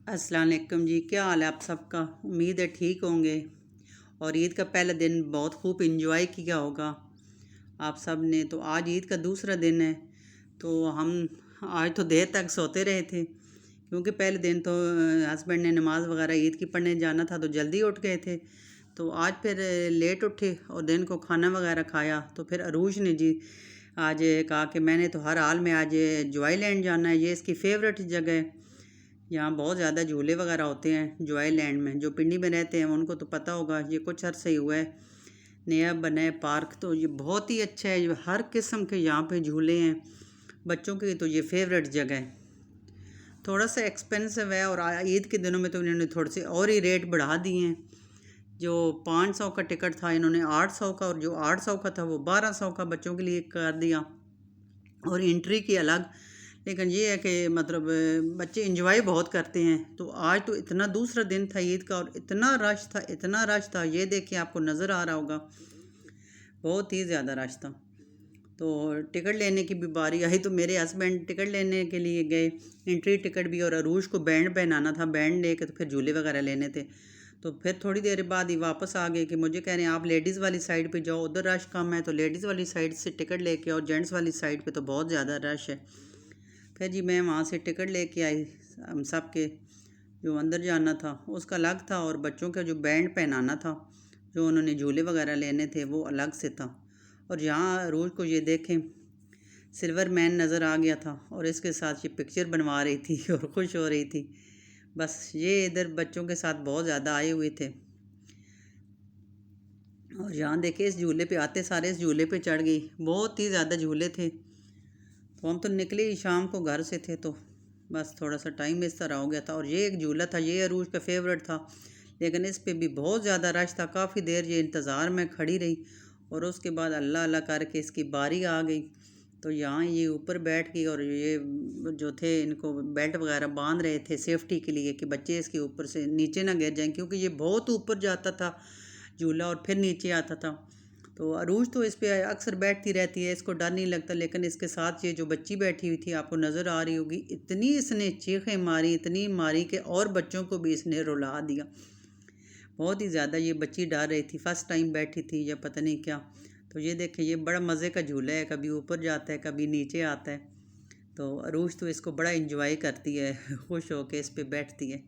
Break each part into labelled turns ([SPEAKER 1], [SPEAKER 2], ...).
[SPEAKER 1] अस्सलाम वालेकुम जी। क्या हाल है आप सबका? उम्मीद है ठीक होंगे। और ईद का पहला दिन बहुत खूब इंजॉय किया होगा आप सब ने। तो आज ईद का दूसरा दिन है। तो हम आज तो देर तक सोते रहे थे, क्योंकि पहले दिन तो हस्बैंड ने नमाज़ वगैरह ईद की पढ़ने जाना था, तो जल्दी उठ गए थे। तो आज फिर लेट उठे और दिन को खाना वगैरह खाया। तो फिर अरूज ने जी आज कहा कि मैंने तो हर हाल में आज जॉय लैंड जाना है, ये इसकी फ़ेवरेट जगह है। यहाँ बहुत ज़्यादा झूले वगैरह होते हैं जॉय लैंड में। जो पिंडी में रहते हैं उनको तो पता होगा, ये कुछ अर्से ही हुआ है नया बना है पार्क। तो ये बहुत ही अच्छा है, हर किस्म के यहाँ पे झूले हैं बच्चों की। तो ये फेवरेट जगह है। थोड़ा सा एक्सपेंसिव है, और ईद के दिनों में तो इन्होंने थोड़े से और ही रेट बढ़ा दिए हैं। जो 500 का टिकट था इन्होंने 800 का, और जो 800 का था वो 1200 का बच्चों के लिए कर दिया, और एंट्री की अलग। लेकिन ये है कि मतलब बच्चे इंजॉय बहुत करते हैं। तो आज तो इतना दूसरा दिन था ईद का, और इतना रश था, इतना रश था, ये देखिए आपको नज़र आ रहा होगा, बहुत ही ज़्यादा रश था। तो टिकट लेने की भी बारी आई, तो मेरे हस्बैंड टिकट लेने के लिए गए, एंट्री टिकट भी, और अरूज को बैंड पहनाना था, बैंड लेके तो फिर झूले वगैरह लेने थे। तो फिर थोड़ी देर बाद ही वापस आ गए कि मुझे कह रहे हैं आप लेडीज़ वाली साइड पे जाओ, उधर रश कम है। तो लेडीज़ वाली साइड से टिकट लेके आओ, जेंट्स वाली साइड पे तो बहुत ज़्यादा रश है। फिर जी मैं वहाँ से टिकट लेके आई। हम सब के जो अंदर जाना था उसका अलग था, और बच्चों का जो बैंड पहनाना था, जो उन्होंने झूले वगैरह लेने थे, वो अलग से था। और यहाँ रोज़ को ये देखें, सिल्वर मैन नज़र आ गया था, और इसके साथ ये पिक्चर बनवा रही थी और खुश हो रही थी। बस ये इधर बच्चों के साथ बहुत ज़्यादा आए हुए थे। और यहाँ देखे इस झूले पे आते सारे इस झूले पे चढ़ गई, बहुत ही ज़्यादा झूले थे। तो हम तो निकले ही शाम को घर से थे, तो बस थोड़ा सा टाइम इस तरह हो गया था। और ये एक झूला था, ये अरूज का फेवरेट था, लेकिन इस पे भी बहुत ज़्यादा रश था। काफ़ी देर ये इंतज़ार में खड़ी रही, और उसके बाद अल्लाह अल्लाह करके इसकी बारी आ गई। तो यहाँ ये ऊपर बैठ गई, और ये जो थे इनको बेल्ट वगैरह बांध रहे थे सेफ्टी के लिए, कि बच्चे इसके ऊपर से नीचे ना गिर जाएं, क्योंकि ये बहुत ऊपर जाता था झूला और फिर नीचे आता था। तो अरूज तो इस पे अक्सर बैठती रहती है, इसको डर नहीं लगता। लेकिन इसके साथ ये जो बच्ची बैठी हुई थी, आपको नज़र आ रही होगी, इतनी इसने चीखें मारी, इतनी मारी कि और बच्चों को भी इसने रुला दिया। बहुत ही ज़्यादा ये बच्ची डर रही थी, फर्स्ट टाइम बैठी थी या पता नहीं क्या। तो ये देखें, ये बड़ा मज़े का झूला है, कभी ऊपर जाता है कभी नीचे आता है। तो अरूज तो इसको बड़ा इंजॉय करती है खुश होकर इस पर बैठती है।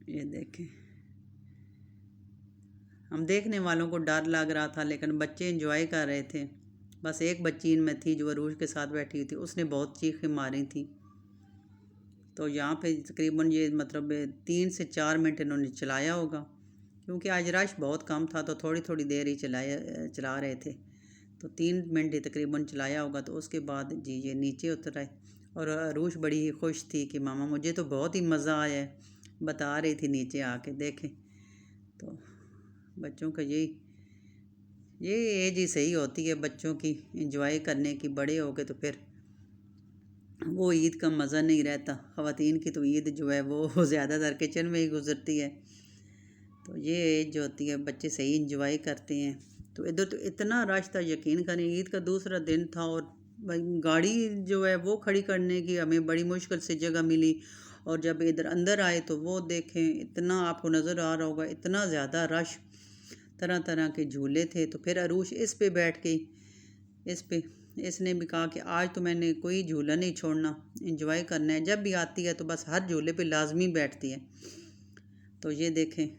[SPEAKER 1] ये देखें, हम देखने वालों को डर लग रहा था, लेकिन बच्चे एंजॉय कर रहे थे। बस एक बच्ची इनमें थी जो अरूज के साथ बैठी हुई थी, उसने बहुत चीखें मारी थी। तो यहाँ पे तकरीबन ये मतलब 3 से 4 मिनट इन्होंने चलाया होगा, क्योंकि आज रश बहुत कम था, तो थोड़ी थोड़ी देर ही चला रहे थे। तो 3 मिनट ही तकरीबन चलाया होगा। तो उसके बाद जी ये नीचे उतर आए, और अरूज बड़ी ही खुश थी कि मामा मुझे तो बहुत ही मज़ा आया है, बता रही थी नीचे आके। देखें, तो बच्चों का ये एज ही सही होती है बच्चों की इंजॉय करने की। बड़े हो गए तो फिर वो ईद का मज़ा नहीं रहता। ख़वातीन की तो ईद जो है वो ज़्यादातर किचन में ही गुजरती है। तो ये एज जो होती है बच्चे सही इंजॉय करते हैं। तो इधर तो इतना रश था, यकीन करें ईद का दूसरा दिन था, और भाई गाड़ी जो है वो खड़ी करने की हमें बड़ी मुश्किल से जगह मिली। और जब इधर अंदर आए तो वो देखें, इतना आपको नज़र आ रहा होगा, इतना ज़्यादा रश, तरह तरह के झूले थे। तो फिर अरूज इस पे बैठ गई, इस पे इसने भी कहा कि आज तो मैंने कोई झूला नहीं छोड़ना, इंजॉय करना है। जब भी आती है तो बस हर झूले पे लाजमी बैठती है। तो ये देखें,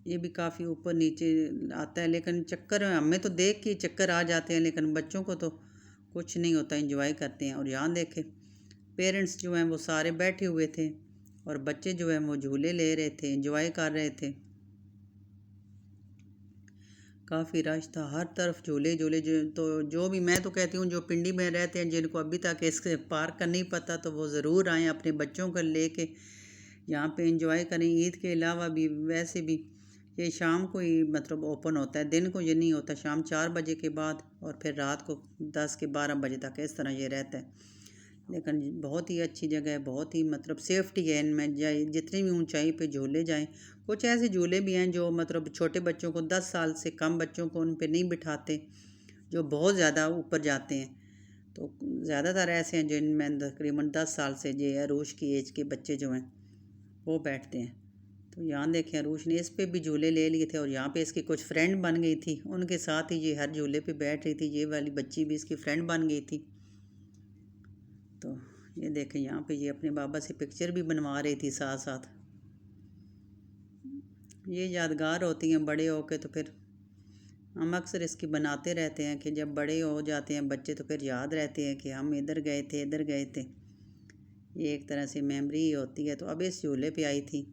[SPEAKER 1] ये भी काफ़ी ऊपर नीचे आता है, लेकिन चक्कर हमें तो देख के चक्कर आ जाते हैं, लेकिन बच्चों को तो कुछ नहीं होता, इंजॉय करते हैं। और यहाँ देखें, पेरेंट्स जो हैं वो सारे बैठे हुए थे, और बच्चे जो हैं वो झूले ले रहे थे, इंजॉय कर रहे थे। काफ़ी रश था, हर तरफ झूले झूले। जो भी मैं तो कहती हूँ, जो पिंडी में रहते हैं जिनको अभी तक इस पार्क का नहीं पता, तो वो ज़रूर आएँ अपने बच्चों को लेके, यहाँ पे इंजॉय करें। ईद के अलावा भी वैसे भी ये शाम को ही मतलब ओपन होता है, दिन को ये नहीं होता। शाम 4 बजे के बाद, और फिर रात को 10 के 12 बजे तक इस तरह ये रहता है। लेकिन बहुत ही अच्छी जगह है, बहुत ही मतलब सेफ्टी है इनमें। जाए जितनी भी ऊंचाई पे झूले जाएं। कुछ ऐसे झूले भी हैं जो मतलब छोटे बच्चों को, 10 साल से कम बच्चों को उन पे नहीं बिठाते, जो बहुत ज़्यादा ऊपर जाते हैं। तो ज़्यादातर ऐसे हैं जिनमें तकरीबन 10 साल से ये अरूश की एज के बच्चे जो हैं वो बैठते हैं। तो यहाँ देखें अरूश ने इस पे भी झूले ले लिए थे और यहाँ पे इसकी कुछ फ्रेंड बन गई थी, उनके साथ ही ये हर झूले पे बैठ रही थी। ये वाली बच्ची भी इसकी फ्रेंड बन गई थी। तो ये देखें यहाँ पे ये अपने बाबा से पिक्चर भी बनवा रही थी साथ साथ। ये यादगार होती हैं बड़े हो के, तो फिर हम अक्सर इसकी बनाते रहते हैं कि जब बड़े हो जाते हैं बच्चे तो फिर याद रहते हैं कि हम इधर गए थे इधर गए थे। ये एक तरह से मेमोरी ही होती है। तो अब इस झूले पे आई थी।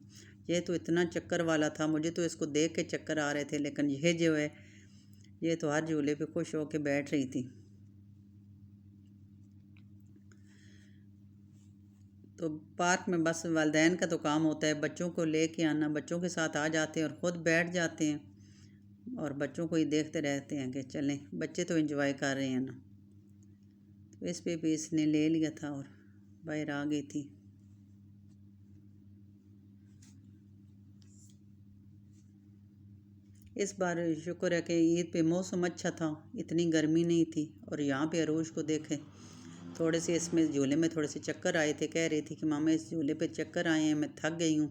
[SPEAKER 1] ये तो इतना चक्कर वाला था, मुझे तो इसको देख के चक्कर आ रहे थे, लेकिन ये जो है ये तो हर झूले पे खुश होके बैठ रही थी। तो पार्क में बस वालिदैन का तो काम होता है बच्चों को लेके आना, बच्चों के साथ आ जाते हैं और ख़ुद बैठ जाते हैं और बच्चों को ही देखते रहते हैं कि चलें बच्चे तो एंजॉय कर रहे हैं ना। तो इस पे भी इसने ले लिया था और बाहर आ गई थी। इस बार शुक्र है कि ईद पे मौसम अच्छा था, इतनी गर्मी नहीं थी। और यहाँ पे अरूज को देखें, थोड़े से इसमें झूले में थोड़े से चक्कर आए थे, कह रही थी कि मामा इस झूले पे चक्कर आए हैं, मैं थक गई हूँ।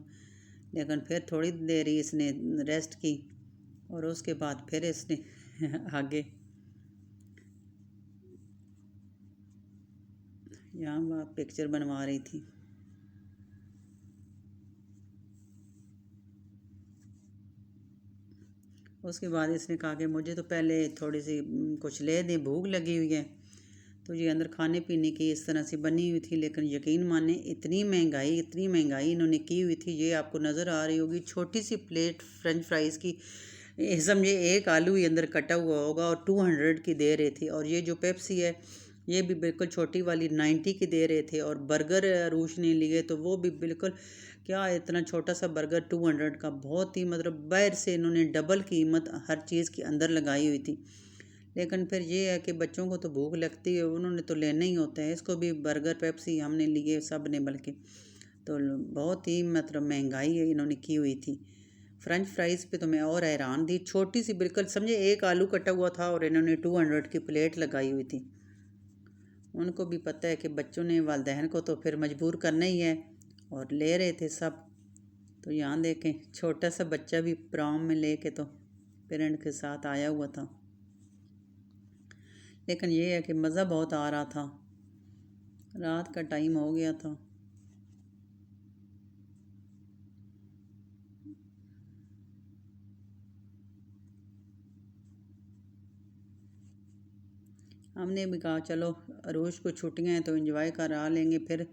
[SPEAKER 1] लेकिन फिर थोड़ी देर ही इसने रेस्ट की और उसके बाद फिर इसने आगे यहाँ वहाँ पिक्चर बनवा रही थी। उसके बाद इसने कहा कि मुझे तो पहले थोड़ी सी कुछ ले दें, भूख लगी हुई है। तो ये अंदर खाने पीने की इस तरह से बनी हुई थी, लेकिन यकीन माने इतनी महंगाई इन्होंने की हुई थी। ये आपको नज़र आ रही होगी छोटी सी प्लेट फ्रेंच फ्राइज़ की, समझे एक आलू ही अंदर कटा हुआ होगा और 200 की दे रहे थे। और ये जो पेप्सी है ये भी बिल्कुल छोटी वाली 90 की दे रहे थे। और बर्गर अरूश ने लिए तो वो भी बिल्कुल क्या, इतना छोटा सा बर्गर 200 का, बहुत ही मतलब बाहर से इन्होंने डबल कीमत हर चीज़ की अंदर लगाई हुई थी। लेकिन फिर ये है कि बच्चों को तो भूख लगती है, उन्होंने तो लेना ही होता है। इसको भी बर्गर पेप्सी हमने लिए सब ने, बल्कि तो बहुत ही मतलब महंगाई इन्होंने की हुई थी। फ्रेंच फ्राइज़ पे तो मैं और हैरान थी, छोटी सी बिल्कुल समझे एक आलू कटा हुआ था और इन्होंने 200 की प्लेट लगाई हुई थी। उनको भी पता है कि बच्चों ने वालिदैन को तो फिर मजबूर करना ही है और ले रहे थे सब। तो यहाँ देखें छोटा सा बच्चा भी प्राम में लेके तो पेरेंट के साथ आया हुआ था। लेकिन ये है कि मज़ा बहुत आ रहा था, रात का टाइम हो गया था। हमने भी कहा चलो अरूज को छुट्टियां हैं तो एंजॉय करा लेंगे, फिर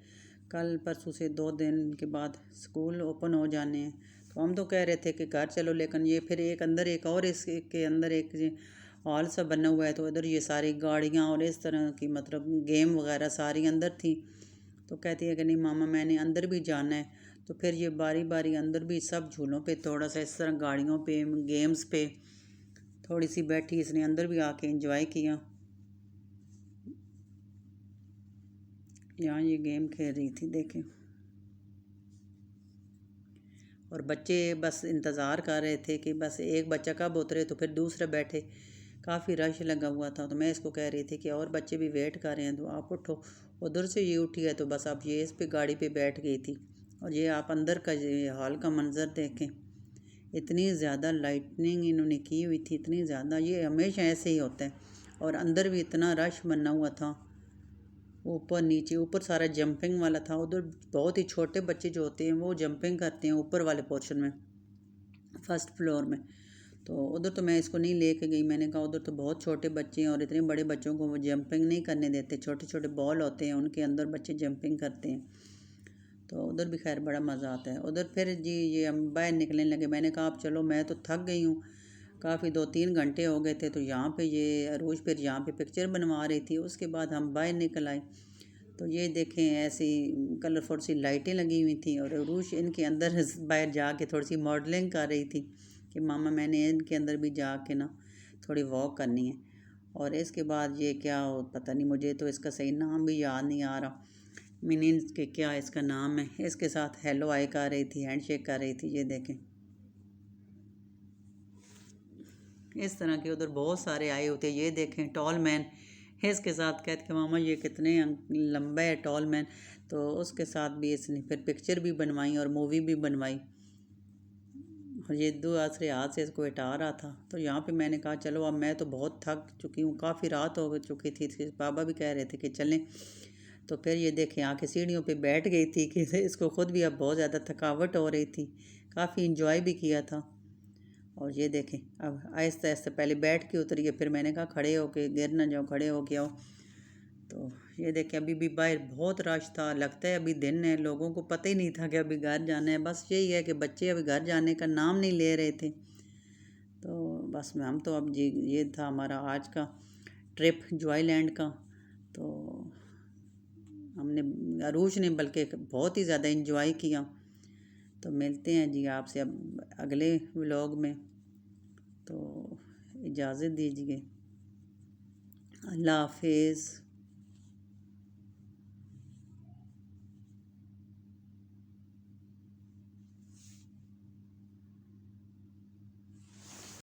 [SPEAKER 1] कल परसों से 2 दिन के बाद स्कूल ओपन हो जाने हैं। तो हम तो कह रहे थे कि घर चलो, लेकिन ये फिर एक अंदर एक और इसके अंदर एक हॉल सा बना हुआ है, तो इधर ये सारी गाड़ियाँ और इस तरह की मतलब गेम वगैरह सारी अंदर थी। तो कहती है कि नहीं मामा मैंने अंदर भी जाना है। तो फिर ये बारी बारी अंदर भी सब झूलों पे थोड़ा सा इस तरह गाड़ियों पे गेम्स पे थोड़ी सी बैठी, इसने अंदर भी आके एंजॉय किया। यहाँ ये गेम खेल रही थी देखें। और बच्चे बस इंतज़ार कर रहे थे कि बस एक बच्चा कब उतरे तो फिर दूसरा बैठे। काफ़ी रश लगा हुआ था। तो मैं इसको कह रही थी कि और बच्चे भी वेट कर रहे हैं तो आप उठो। उधर से ये उठी है तो बस अब ये इस पे गाड़ी पे बैठ गई थी। और ये आप अंदर का ये हॉल का मंज़र देखें, इतनी ज़्यादा लाइटनिंग इन्होंने की हुई थी, इतनी ज़्यादा, ये हमेशा ऐसे ही होता है। और अंदर भी इतना रश बना हुआ था, ऊपर नीचे, ऊपर सारा जंपिंग वाला था। उधर बहुत ही छोटे बच्चे जो होते हैं वो जंपिंग करते हैं ऊपर वाले पोर्शन में, फर्स्ट फ्लोर में। तो उधर तो मैं इसको नहीं लेके गई, मैंने कहा उधर तो बहुत छोटे बच्चे हैं और इतने बड़े बच्चों को वो जंपिंग नहीं करने देते। छोटे छोटे बॉल होते हैं उनके अंदर बच्चे जंपिंग करते हैं। तो उधर भी खैर बड़ा मज़ा आता है। उधर फिर जी ये हम बाहर निकलने लगे। मैंने कहा आप चलो, मैं तो थक गई हूँ, काफ़ी 2-3 घंटे हो गए थे। तो यहाँ पे ये अरूज फिर यहाँ पे पिक्चर बनवा रही थी। उसके बाद हम बाहर निकल आए तो ये देखें ऐसी कलरफुल सी लाइटें लगी हुई थी और अरूज इनके अंदर बाहर जाके थोड़ी सी मॉडलिंग कर रही थी कि मामा मैंने इनके अंदर भी जाके ना थोड़ी वॉक करनी है। और इसके बाद ये क्या पता नहीं, मुझे तो इसका सही नाम भी याद नहीं आ रहा, मिनीन्स के क्या इसका नाम है। इसके साथ हेलो आई कर रही थी, हैंड शेक कर रही थी। ये देखें इस तरह के उधर बहुत सारे आए होते। ये देखें टॉल मैन इसके साथ कहते कि मामा ये कितने लंबा है, टॉल मैन। तो उसके साथ भी इसने फिर पिक्चर भी बनवाई और मूवी भी बनवाई। और ये दूसरे हाथ से इसको हटा रहा था। तो यहाँ पे मैंने कहा चलो अब मैं तो बहुत थक चुकी हूँ, काफ़ी रात हो चुकी थी। बाबा भी कह रहे थे कि चलें। तो फिर ये देखें आके सीढ़ियों पे बैठ गई थी कि इसको ख़ुद भी अब बहुत ज़्यादा थकावट हो रही थी। काफ़ी इंजॉय भी किया था। और ये देखें अब आहिस्ता आहिस्ता पहले बैठ के उतरी है, फिर मैंने कहा खड़े होके गिर ना जाओ, खड़े हो के आओ। तो ये देखें अभी भी बाहर बहुत रश था। लगता है अभी दिन है, लोगों को पता ही नहीं था कि अभी घर जाना है। बस यही है कि बच्चे अभी घर जाने का नाम नहीं ले रहे थे। तो बस हम तो अब जी ये था हमारा आज का ट्रिप जॉयलैंड का। तो हमने अरूज ने बल्कि बहुत ही ज़्यादा इंजॉय किया। तो मिलते हैं जी आपसे अब अगले व्लॉग में। तो इजाज़त दीजिए। अल्लाह हाफिज़।